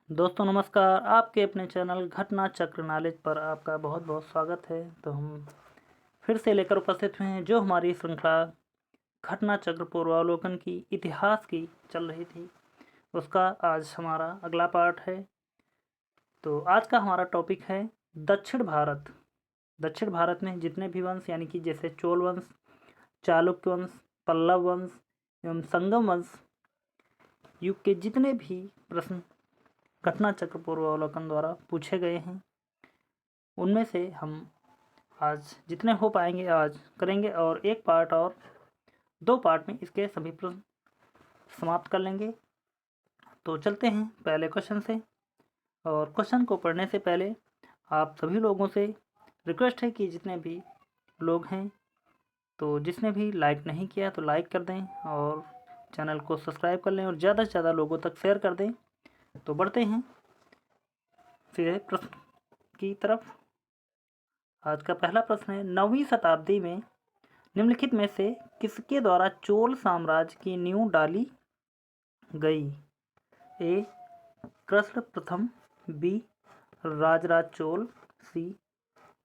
दोस्तों नमस्कार। आपके अपने चैनल घटना चक्र नॉलेज पर आपका बहुत बहुत स्वागत है। तो हम फिर से लेकर उपस्थित हुए हैं जो हमारी श्रृंखला घटना चक्र पूर्वावलोकन की इतिहास की चल रही थी, उसका आज हमारा अगला पार्ट है। तो आज का हमारा टॉपिक है दक्षिण भारत। दक्षिण भारत में जितने भी वंश यानी कि जैसे चोल वंश, चालुक्य वंश, पल्लव वंश एवं संगम वंश युग के जितने भी प्रश्न घटना चक्र पूर्वावलोकन द्वारा पूछे गए हैं, उनमें से हम आज जितने हो पाएंगे आज करेंगे और एक पार्ट और 2 पार्ट में इसके सभी प्रश्न समाप्त कर लेंगे। तो चलते हैं पहले क्वेश्चन से। और क्वेश्चन को पढ़ने से पहले आप सभी लोगों से रिक्वेस्ट है कि जितने भी लोग हैं, तो जिसने भी लाइक नहीं किया तो लाइक कर दें और चैनल को सब्सक्राइब कर लें और ज़्यादा से ज़्यादा लोगों तक शेयर कर दें। तो बढ़ते हैं सीधे प्रश्न की तरफ। आज का पहला प्रश्न है, 9वीं शताब्दी में निम्नलिखित में से किसके द्वारा चोल साम्राज्य की नींव डाली गई? ए कृष्ण प्रथम, बी राजराज चोल, सी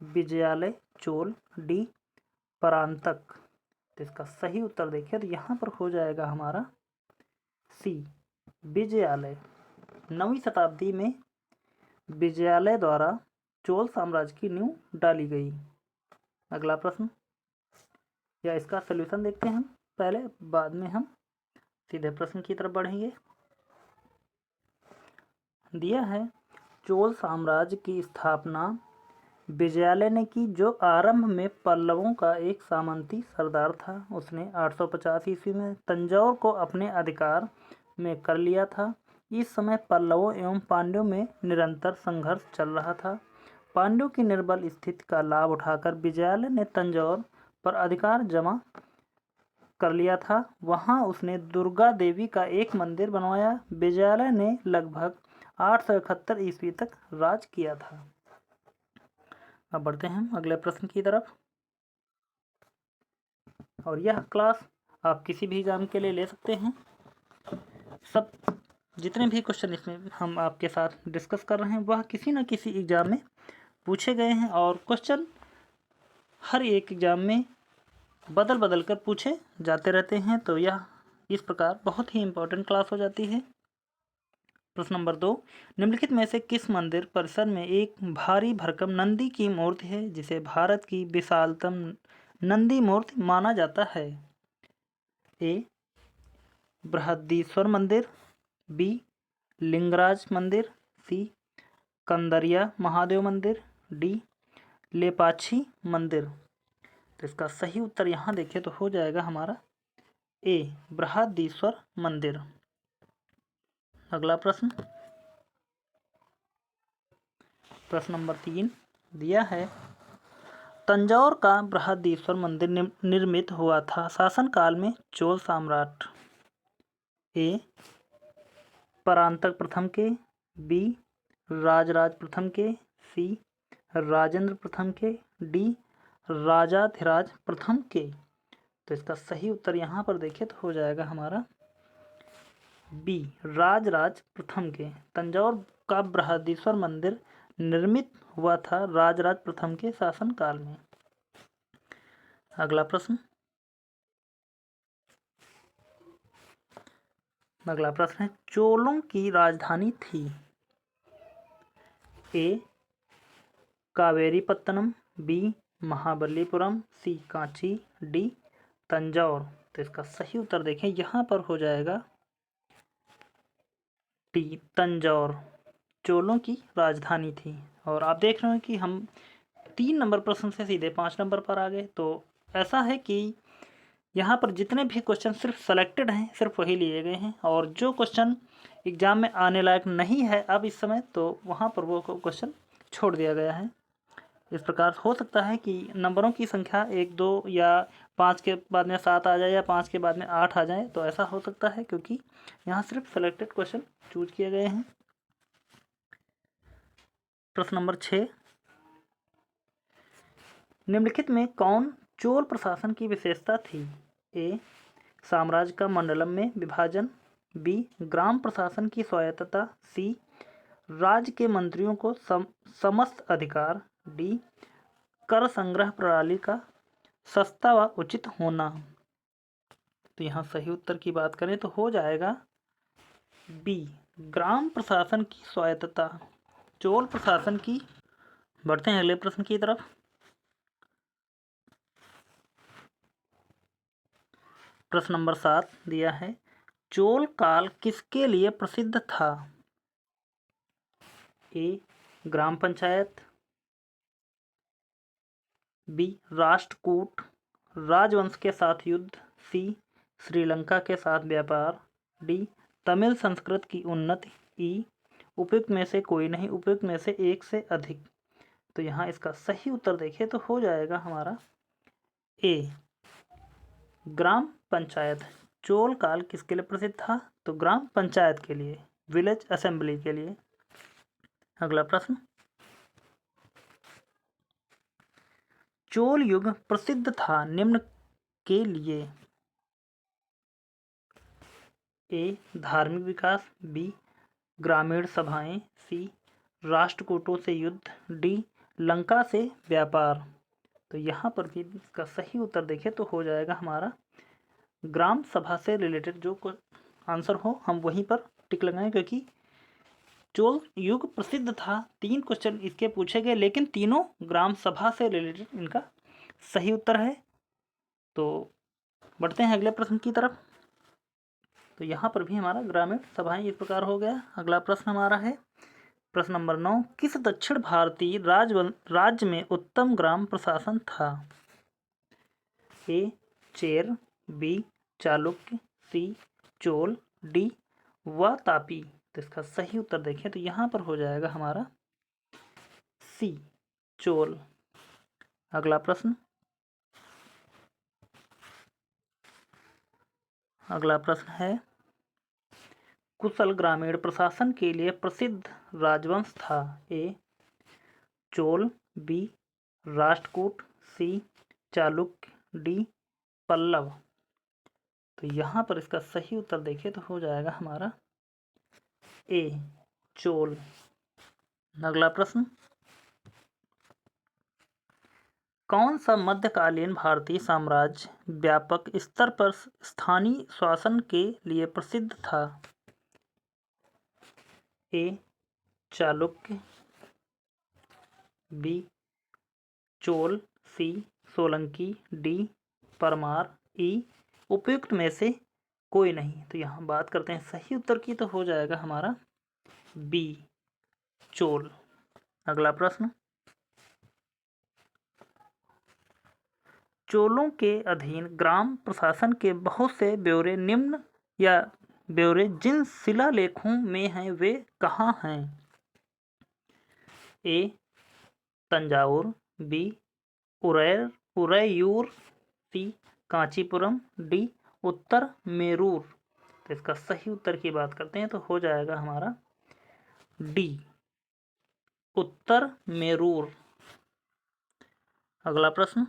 विजयालय चोल, डी परांतक। तो इसका सही उत्तर देखिए तो यहाँ पर हो जाएगा हमारा सी विजयालय। 9वीं शताब्दी में विजयालय द्वारा चोल साम्राज्य की नींव डाली गई। अगला प्रश्न या इसका सलूशन देखते हैं हम पहले, बाद में हम सीधे प्रश्न की तरफ बढ़ेंगे। दिया है, चोल साम्राज्य की स्थापना विजयालय ने की, जो आरंभ में पल्लवों का एक सामंती सरदार था। उसने 850 ईस्वी में तंजौर को अपने अधिकार में कर लिया था। इस समय पल्लवों एवं पांड्यों में निरंतर संघर्ष चल रहा था। पांड्यों की निर्बल स्थिति का लाभ उठाकर विजयालय ने तंजौर पर अधिकार जमा कर लिया था। वहां उसने दुर्गा देवी का एक मंदिर बनवाया। विजयालय ने लगभग 871 ईस्वी तक राज किया था। अब बढ़ते हैं अगले प्रश्न की तरफ। और यह क्लास आप किसी भी एग्जाम के लिए ले सकते हैं। सब जितने भी क्वेश्चन इसमें हम आपके साथ डिस्कस कर रहे हैं वह किसी न किसी एग्जाम में पूछे गए हैं और क्वेश्चन हर एक एग्जाम में बदल बदल कर पूछे जाते रहते हैं। तो यह इस प्रकार बहुत ही इम्पोर्टेंट क्लास हो जाती है। प्रश्न नंबर 2, निम्नलिखित में से किस मंदिर परिसर में एक भारी भरकम नंदी की मूर्ति है जिसे भारत की विशालतम नंदी मूर्ति माना जाता है? ए बृहदीश्वर मंदिर, बी लिंगराज मंदिर, सी कंदरिया महादेव मंदिर, डी लेपाक्षी मंदिर। तो इसका सही उत्तर यहाँ देखें तो हो जाएगा हमारा ए बृहदीश्वर मंदिर। अगला प्रश्न, प्रश्न नंबर 3 दिया है, तंजौर का बृहदीश्वर मंदिर निर्मित हुआ था शासनकाल में चोल सम्राट ए परांतक प्रथम के, बी राजराज प्रथम के, सी राजेंद्र प्रथम के, डी राजाधिराज प्रथम के। तो इसका सही उत्तर यहाँ पर देखें तो हो जाएगा हमारा बी राजराज प्रथम के। तंजौर का बृहदीश्वर मंदिर निर्मित हुआ था राजराज प्रथम के शासनकाल में। अगला प्रश्न है, चोलों की राजधानी थी? ए कावेरीपत्तनम, बी महाबलीपुरम, सी कांची, डी तंजौर। तो इसका सही उत्तर देखें यहाँ पर हो जाएगा डी तंजौर चोलों की राजधानी थी। और आप देख रहे हैं कि हम 3 नंबर प्रश्न से सीधे 5 नंबर पर आ गए। तो ऐसा है कि यहाँ पर जितने भी क्वेश्चन सिर्फ सेलेक्टेड हैं, सिर्फ वही लिए गए हैं और जो क्वेश्चन एग्जाम में आने लायक नहीं है अब इस समय, तो वहाँ पर वो क्वेश्चन छोड़ दिया गया है। इस प्रकार हो सकता है कि नंबरों की संख्या 1 2 या 5 के बाद में 7 आ जाए या 5 के बाद में 8 आ जाए। तो ऐसा हो सकता है क्योंकि यहाँ सिर्फ सेलेक्टेड क्वेश्चन चूज किए गए हैं। प्रश्न नंबर 6, निम्नलिखित में कौन चोल प्रशासन की विशेषता थी? ए साम्राज्य का मंडलम में विभाजन, बी ग्राम प्रशासन की स्वायत्तता, सी राज्य के मंत्रियों को समस्त अधिकार। डी, कर संग्रह प्रणाली का सस्ता व उचित होना। तो यहाँ सही उत्तर की बात करें तो हो जाएगा बी, ग्राम प्रशासन की स्वायत्तता। चोल प्रशासन की। बढ़ते हैं अगले प्रश्न की तरफ। प्रश्न नंबर 7 दिया है, चोल काल किसके लिए प्रसिद्ध था? ए, ग्राम पंचायत। बी, राष्ट्रकूट राजवंश के साथ युद्ध। सी, श्रीलंका के साथ व्यापार। डी, तमिल संस्कृत की उन्नति। ई, उपयुक्त में से कोई नहीं, उपयुक्त में से एक से अधिक। तो यहाँ इसका सही उत्तर देखें तो हो जाएगा हमारा ए, ग्राम पंचायत। चोल काल किसके लिए प्रसिद्ध था? तो ग्राम पंचायत के लिए, विलेज असेंबली के लिए। अगला प्रश्न, चोल युग प्रसिद्ध था निम्न के लिए। ए, धार्मिक विकास। बी, ग्रामीण सभाएं। सी, राष्ट्रकूटों से युद्ध। डी, लंका से व्यापार। तो यहाँ पर भी इसका सही उत्तर देखें तो हो जाएगा हमारा ग्राम सभा से रिलेटेड जो आंसर हो हम वहीं पर टिक लगाएं, क्योंकि चोल युग प्रसिद्ध था। 3 क्वेश्चन इसके पूछे गए, लेकिन तीनों ग्राम सभा से रिलेटेड इनका सही उत्तर है। तो बढ़ते हैं अगले प्रश्न की तरफ। तो यहाँ पर भी हमारा ग्रामीण सभाएं इस प्रकार हो गया। अगला प्रश्न हमारा है प्रश्न नंबर 9, किस दक्षिण भारतीय राज्य में उत्तम ग्राम प्रशासन था? ए, चेर। बी, चालुक्य। सी, चोल। डी, वातापी। तो इसका सही उत्तर देखें तो यहाँ पर हो जाएगा हमारा सी, चोल। अगला प्रश्न, है कुशल ग्रामीण प्रशासन के लिए प्रसिद्ध राजवंश था? ए, चोल। बी, राष्ट्रकूट। सी, चालुक्य। डी, पल्लव। तो यहाँ पर इसका सही उत्तर देखें तो हो जाएगा हमारा ए, चोल। अगला प्रश्न, कौन सा मध्यकालीन भारतीय साम्राज्य व्यापक स्तर पर स्थानीय शासन के लिए प्रसिद्ध था? ए, चालुक्य। बी, चोल। सी, सोलंकी। डी, परमार। ई, उपयुक्त में से कोई नहीं। तो यहाँ बात करते हैं सही उत्तर की तो हो जाएगा हमारा बी, चोल। अगला प्रश्न, चोलों के अधीन ग्राम प्रशासन के बहुत से ब्यौरे निम्न या ब्यौरे जिन शिलालेखों में हैं वे कहाँ हैं? ए, तंजावुर। बी, उरैयूर। सी, कांचीपुरम। डी, उत्तर मेरूर। तो इसका सही उत्तर की बात करते हैं तो हो जाएगा हमारा डी, उत्तर मेरूर। अगला प्रश्न,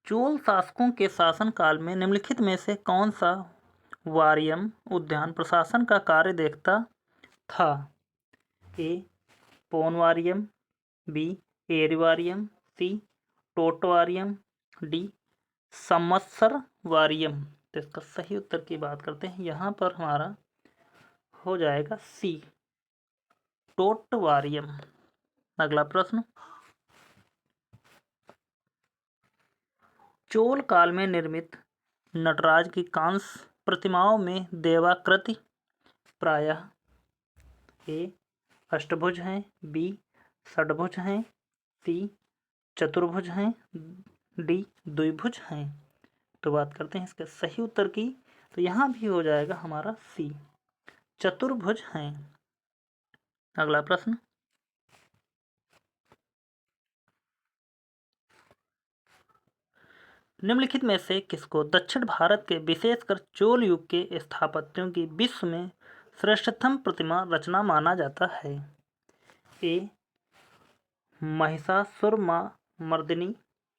चोल शासकों के शासनकाल में निम्नलिखित में से कौन सा वारियम उद्यान प्रशासन का कार्य देखता था? ए, पोनवारियम। बी, एरिवारियम। सी, टोटवारियम। डी, संवत्सर वारियम। तो इसका सही उत्तर की बात करते हैं, यहाँ पर हमारा हो जाएगा सी, टोटवारियम। अगला प्रश्न, चोल काल में निर्मित नटराज की कांस्य प्रतिमाओं में देवाकृति प्रायः ए, अष्टभुज हैं। बी, षड्भुज हैं। सी, चतुर्भुज हैं। डी, द्विभुज हैं। तो बात करते हैं इसके सही उत्तर की, तो यहाँ भी हो जाएगा हमारा सी, चतुर्भुज हैं। अगला प्रश्न, निम्नलिखित में से किसको दक्षिण भारत के विशेषकर चोल युग के स्थापत्यों की विश्व में श्रेष्ठतम प्रतिमा रचना माना जाता है? ए, महिषासुरमर्दिनी।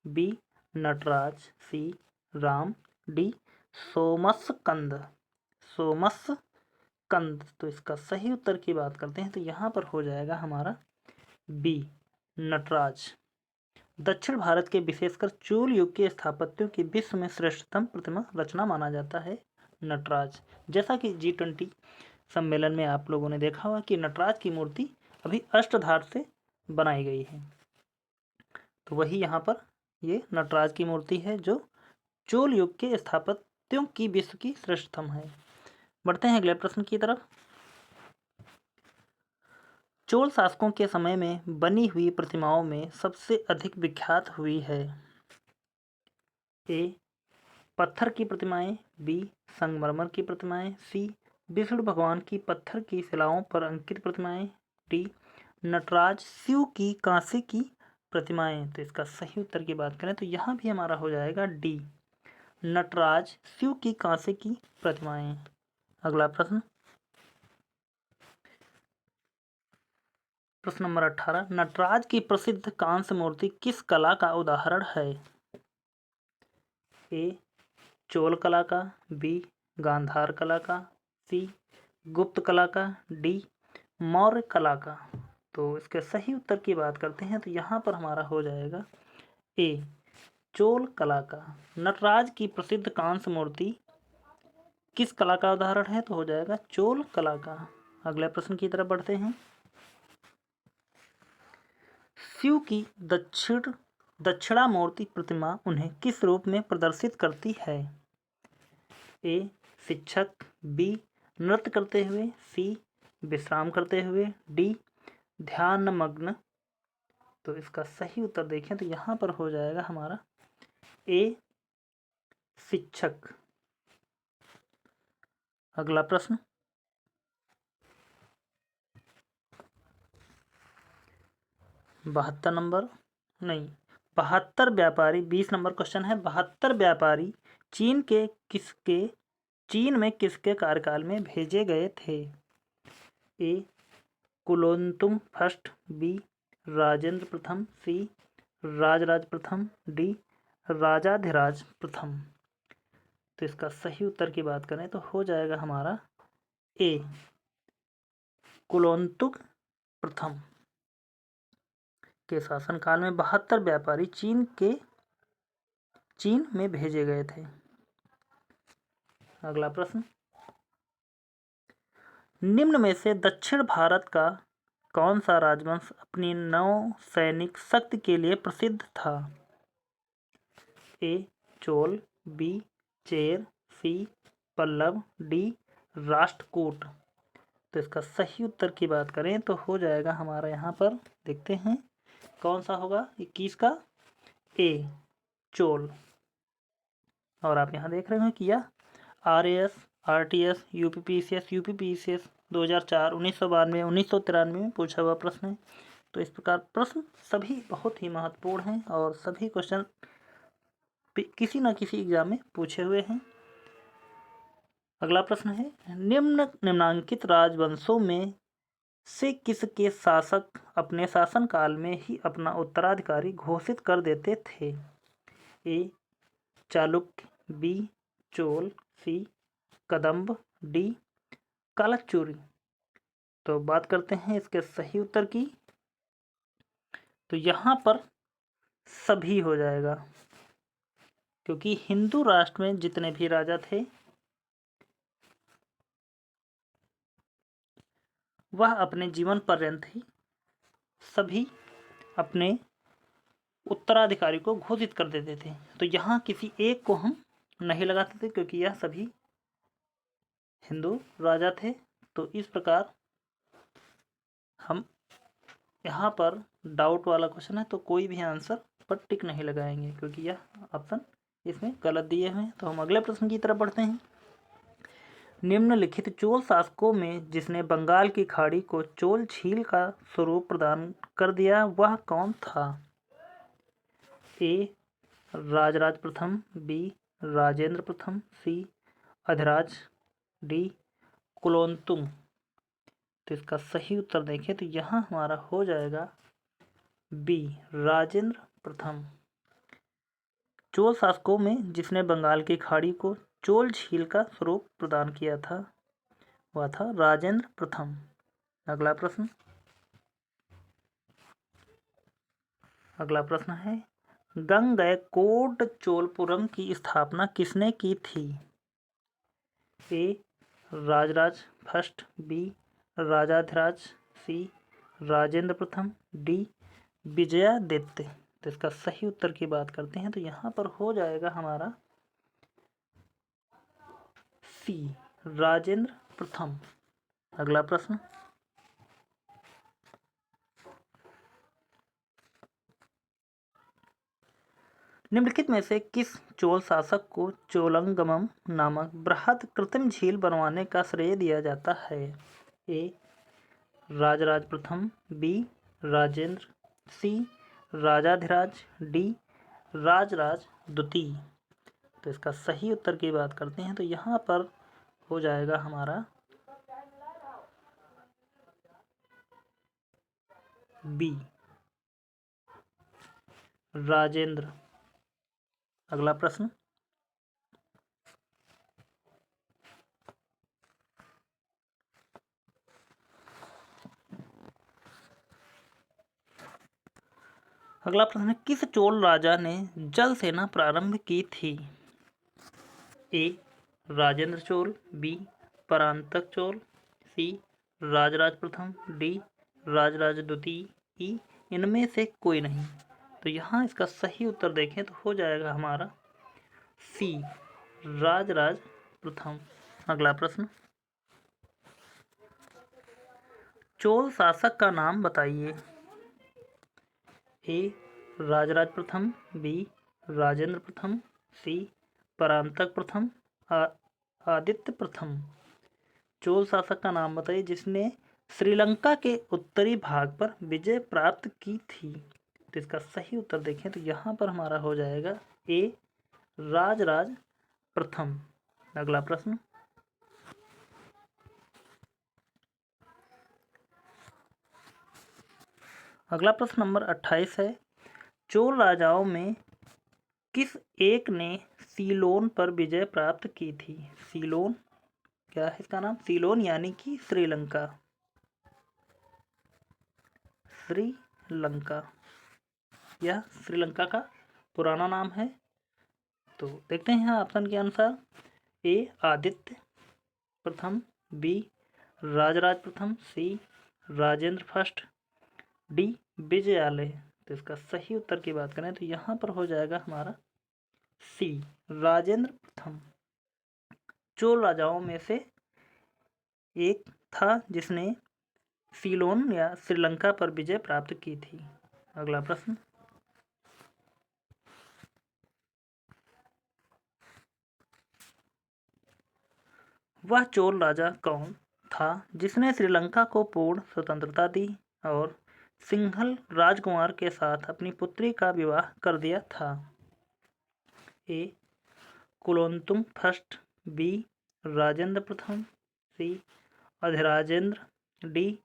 बी, नटराज। सी, राम। डी, सोमस्कंद। कंद। तो इसका सही उत्तर की बात करते हैं तो यहाँ पर हो जाएगा हमारा बी, नटराज। दक्षिण भारत के विशेषकर चोल युग के स्थापत्यों की विश्व में श्रेष्ठतम प्रतिमा रचना माना जाता है नटराज। जैसा कि G20 सम्मेलन में आप लोगों ने देखा होगा कि नटराज की मूर्ति अभी अष्टधार से बनाई गई है। तो वही यहाँ पर ये नटराज की मूर्ति है जो चोल युग के स्थापत्यों की विश्व की श्रेष्ठतम है। बढ़ते हैं अगले प्रश्न की तरफ। चोल शासकों के समय में बनी हुई प्रतिमाओं में सबसे अधिक विख्यात हुई है। ए, पत्थर की प्रतिमाएं, बी, संगमरमर की प्रतिमाएं, सी, विष्णु भगवान की पत्थर की शिलाओं पर अंकित प्रतिमाएं, डी, नटराज शिव की कांसे की प्रतिमाएं। तो इसका सही उत्तर की बात करें तो यहाँ भी हमारा हो जाएगा डी, नटराज शिव की कांसे की प्रतिमाएं। अगला प्रश्न, प्रश्न नंबर 18, नटराज की प्रसिद्ध कांस्य मूर्ति किस कला का उदाहरण है। ए, चोल कला का, बी, गांधार कला का, सी, गुप्त कला का, डी, मौर्य कला का। तो इसके सही उत्तर की बात करते हैं तो यहाँ पर हमारा हो जाएगा ए, चोल कला का। नटराज की प्रसिद्ध कांस्य मूर्ति किस कला का उदाहरण है तो हो जाएगा चोल कला का। अगले प्रश्न की तरफ बढ़ते हैं। शिव की दक्षिणामूर्ति प्रतिमा उन्हें किस रूप में प्रदर्शित करती है। ए, शिक्षक, बी, नृत्य करते हुए, सी, विश्राम करते हुए, डी, ध्यानमग्न। तो इसका सही उत्तर देखें तो यहाँ पर हो जाएगा हमारा ए, शिक्षक। अगला प्रश्न, बहत्तर व्यापारी, 20 नंबर क्वेश्चन है। 72 व्यापारी चीन में किसके कार्यकाल में भेजे गए थे। ए, कुलोत्तुंग फर्स्ट, बी, राजेंद्र प्रथम, सी, राजराज प्रथम, डी, राजाधिराज प्रथम। तो इसका सही उत्तर की बात करें तो हो जाएगा हमारा ए, कुलोत्तुंग प्रथम के शासनकाल में 72 व्यापारी चीन में भेजे गए थे। अगला प्रश्न, निम्न में से दक्षिण भारत का कौन सा राजवंश अपनी नौसैनिक शक्ति के लिए प्रसिद्ध था। ए, चोल, बी, चेर, सी, पल्लव, डी, राष्ट्रकूट। तो इसका सही उत्तर की बात करें तो हो जाएगा हमारा यहाँ पर देखते हैं कौन सा होगा 21 का ए, चोल। और आप यहाँ देख रहे हैं कि यह RAS, RTS, UPPCS 2004, 1992, 1993 में पूछा हुआ प्रश्न है। तो इस प्रकार प्रश्न सभी बहुत ही महत्वपूर्ण हैं और सभी क्वेश्चन किसी न किसी एग्जाम में पूछे हुए हैं। अगला प्रश्न है, निम्नांकित राजवंशों में से किसके शासक अपने शासनकाल में ही अपना उत्तराधिकारी घोषित कर देते थे। ए, चालुक्य, बी, चोल, सी, कदम्ब, डी, कालचुरी। तो बात करते हैं इसके सही उत्तर की। तो यहाँ पर सभी हो जाएगा क्योंकि हिंदू राष्ट्र में जितने भी राजा थे वह अपने जीवन पर्यंत ही सभी अपने उत्तराधिकारी को घोषित कर देते थे। तो यहाँ किसी एक को हम नहीं लगाते थे क्योंकि यह सभी हिंदू राजा थे। तो इस प्रकार हम यहाँ पर डाउट वाला क्वेश्चन है तो कोई भी आंसर पर टिक नहीं लगाएंगे क्योंकि यह ऑप्शन इसमें गलत दिए हुए हैं। तो हम अगले प्रश्न की तरफ बढ़ते हैं। निम्नलिखित चोल शासकों में जिसने बंगाल की खाड़ी को चोल झील का स्वरूप प्रदान कर दिया वह कौन था। ए, राजराज प्रथम, बी, राजेंद्र प्रथम, सी, अधिराज, डी, कुलोत्तुंग। तो इसका सही उत्तर देखें तो यहाँ हमारा हो जाएगा बी, राजेंद्र प्रथम। चोल शासकों में जिसने बंगाल की खाड़ी को चोल झील का स्वरूप प्रदान किया था हुआ था राजेंद्र प्रथम। अगला प्रश्न है गंगैकोंडचोलपुरम की स्थापना किसने की थी? ए राजराज फर्स्ट, बी राजाधिराज, सी राजेंद्र प्रथम, डी विजयादित्य। तो इसका सही उत्तर की बात करते हैं तो यहाँ पर हो जाएगा हमारा सी राजेंद्र प्रथम। अगला प्रश्न निम्नलिखित में से किस चोल शासक को चोलंगमम नामक बृहद कृत्रिम झील बनवाने का श्रेय दिया जाता है? ए राजराज प्रथम, बी राजेंद्र, सी राजाधिराज, डी राजराज द्वितीय। तो इसका सही उत्तर की बात करते हैं तो यहाँ पर हो जाएगा हमारा बी राजेंद्र। अगला प्रश्न है किस चोल राजा ने जल सेना प्रारंभ की थी? ए राजेंद्र चोल, बी परांतक चोल, सी राजराज प्रथम, डी राजराज द्वितीय, ई इनमें से कोई नहीं। तो यहाँ इसका सही उत्तर देखें तो हो जाएगा हमारा सी राजराज प्रथम। अगला प्रश्न चोल शासक का नाम बताइए। ए राजराज प्रथम, बी राजेंद्र प्रथम, सी परांतक प्रथम, आदित्य प्रथम। चोल शासक का नाम बताइए जिसने श्रीलंका के उत्तरी भाग पर विजय प्राप्त की थी। तो इसका सही उत्तर देखें तो यहाँ पर हमारा हो जाएगा ए राजराज प्रथम। अगला प्रश्न नंबर 28 है चोल राजाओं में किस एक ने सीलोन पर विजय प्राप्त की थी? सीलोन क्या है इसका नाम? सीलोन यानी कि श्रीलंका। यह श्रीलंका का पुराना नाम है। तो देखते हैं यहाँ ऑप्शन के अनुसार ए आदित्य प्रथम, बी राजराज प्रथम, सी राजेंद्र फर्स्ट, डी विजयालय। तो इसका सही उत्तर की बात करें तो यहाँ पर हो जाएगा हमारा सी राजेंद्र प्रथम। चोल राजाओं में से एक था जिसने सीलोन या श्रीलंका पर विजय प्राप्त की थी। अगला प्रश्न वह चोल राजा कौन था जिसने श्रीलंका को पूर्ण स्वतंत्रता दी और सिंघल राजकुमार के साथ अपनी पुत्री का विवाह कर दिया था? ए कुलोत्तुंग फर्स्ट, बी राजेंद्र प्रथम, सी अधिराजेंद्र, डी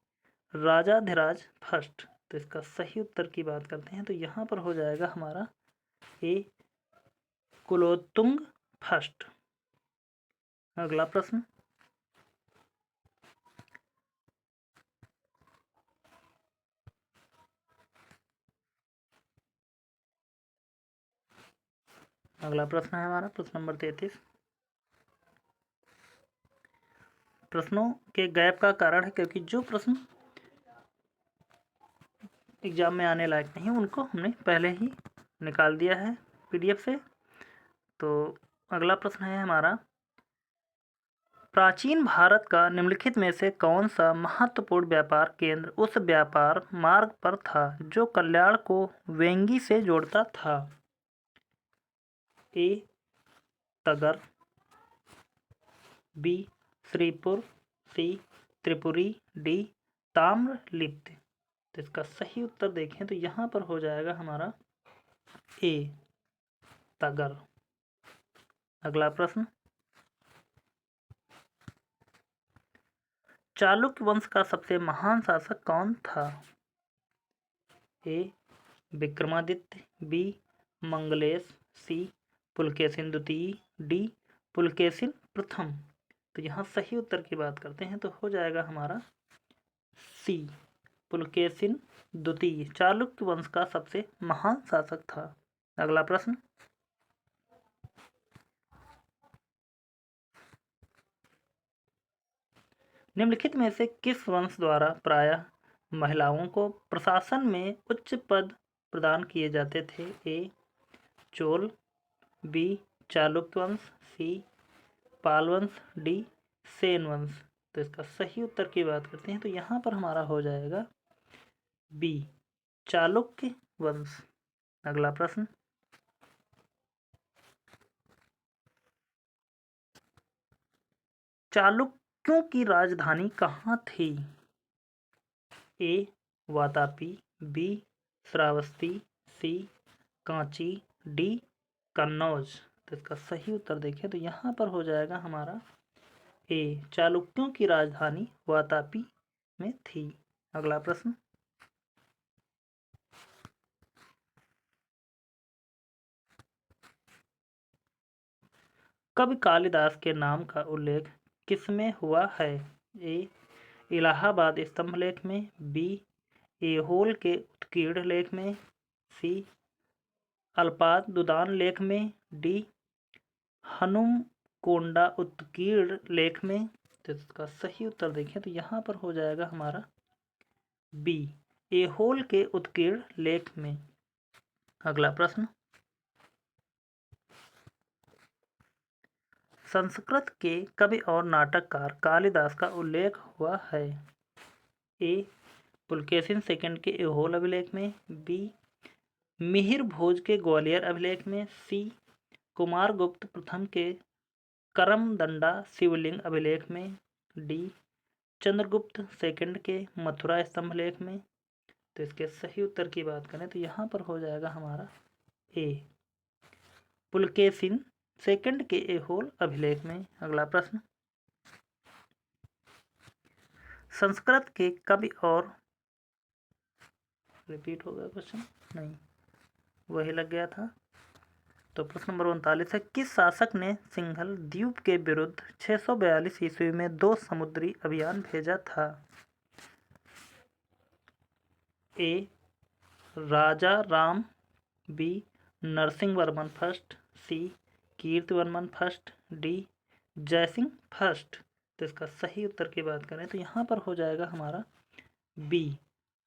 राजाधिराज फर्स्ट। तो इसका सही उत्तर की बात करते हैं तो यहाँ पर हो जाएगा हमारा ए कुलोत्तुंग फर्स्ट। अगला प्रश्न है हमारा प्रश्न नंबर 33। प्रश्नों के गैप का कारण है क्योंकि जो प्रश्न एग्जाम में आने लायक नहीं उनको हमने पहले ही निकाल दिया है पीडीएफ से। तो अगला प्रश्न है हमारा प्राचीन भारत का निम्नलिखित में से कौन सा महत्वपूर्ण व्यापार केंद्र उस व्यापार मार्ग पर था जो कल्याण को वेंगी से जोड़ता था? ए तगर, बी श्रीपुर, सी त्रिपुरी, डी ताम्रलिप्त। तो इसका सही उत्तर देखें तो यहाँ पर हो जाएगा हमारा ए तगर। अगला प्रश्न चालुक्य वंश का सबसे महान शासक कौन था? ए विक्रमादित्य, बी मंगलेश, सी पुलकेशिन द्वितीय, डी पुलकेशिन प्रथम। तो यहाँ सही उत्तर की बात करते हैं तो हो जाएगा हमारा सी, पुलकेशिन द्वितीय चालुक्य वंश का सबसे महान शासक था। अगला प्रश्न, निम्नलिखित में से किस वंश द्वारा प्रायः महिलाओं को प्रशासन में उच्च पद प्रदान किए जाते थे? ए चोल, बी चालुक्य वंश, सी पाल वंश, डी सेन वंश। तो इसका सही उत्तर की बात करते हैं तो यहाँ पर हमारा हो जाएगा बी चालुक्य वंश। अगला प्रश्न, चालुक्यों की राजधानी कहाँ थी? ए वातापी, बी श्रावस्ती, सी कांची, डी कन्नौज। तो इसका सही उत्तर देखें तो यहाँ पर हो जाएगा हमारा ए चालुक्यों की राजधानी वातापी में थी। अगला प्रश्न, कवि कालिदास के नाम का उल्लेख किसमें हुआ है? ए इलाहाबाद स्तंभ लेख में, बी ऐहोल के उत्कीर्ण लेख में, सी अल्पाद दुदान लेख में, डी हनुमकोंडा उत्कीर्ण लेख में। तो इसका सही उत्तर देखें तो यहाँ पर हो जाएगा हमारा बी ऐहोल के उत्कीर्ण लेख में। अगला प्रश्न, संस्कृत के कवि और नाटककार कालिदास का उल्लेख हुआ है? ए पुलकेशिन सेकंड के ऐहोल अभिलेख में, बी मिहिर भोज के ग्वालियर अभिलेख में, सी कुमारगुप्त प्रथम के करमदंडा शिवलिंग अभिलेख में, डी चंद्रगुप्त सेकंड के मथुरा स्तंभ लेख में। तो इसके सही उत्तर की बात करें तो यहाँ पर हो जाएगा हमारा ए पुलकेशिन सेकंड के ऐहोल अभिलेख में। अगला प्रश्न, संस्कृत के कवि और रिपीट हो गया क्वेश्चन, नहीं वही लग गया था। तो प्रश्न नंबर 39 है, किस शासक ने सिंघल द्वीप के विरुद्ध 642 ईस्वी में 2 समुद्री अभियान भेजा था? A Raja Ram, B Narasimha Varman first, C Kirtivarman first, D Jayasimha first. तो इसका सही उत्तर की बात करें तो यहाँ पर हो जाएगा हमारा बी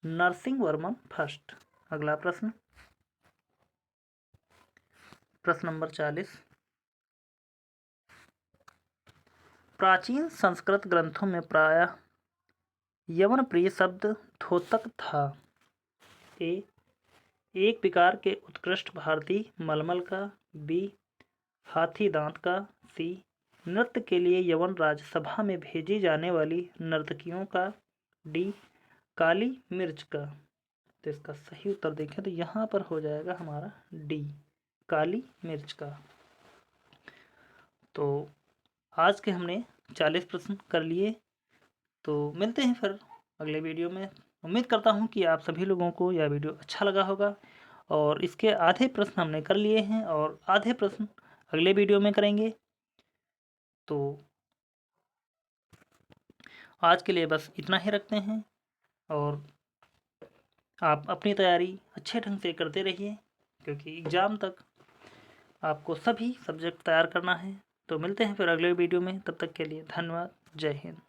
नरसिंह वर्मन फर्स्ट। अगला प्रश्न, प्रश्न नंबर 40, प्राचीन संस्कृत ग्रंथों में प्रायः यवन प्रिय शब्द द्योतक था? ए एक विकार के उत्कृष्ट भारतीय मलमल का, बी हाथी दांत का, सी नृत्य के लिए यवन राज्यसभा में भेजी जाने वाली नर्तकियों का, डी काली मिर्च का। तो इसका सही उत्तर देखें तो यहाँ पर हो जाएगा हमारा डी काली मिर्च का। तो आज के हमने 40 प्रश्न कर लिए। तो मिलते हैं फिर अगले वीडियो में। उम्मीद करता हूँ कि आप सभी लोगों को यह वीडियो अच्छा लगा होगा और इसके आधे प्रश्न हमने कर लिए हैं और आधे प्रश्न अगले वीडियो में करेंगे। तो आज के लिए बस इतना ही रखते हैं और आप अपनी तैयारी अच्छे ढंग से करते रहिए क्योंकि एग्ज़ाम तक आपको सभी सब्जेक्ट तैयार करना है। तो मिलते हैं फिर अगले वीडियो में, तब तक के लिए धन्यवाद। जय हिंद।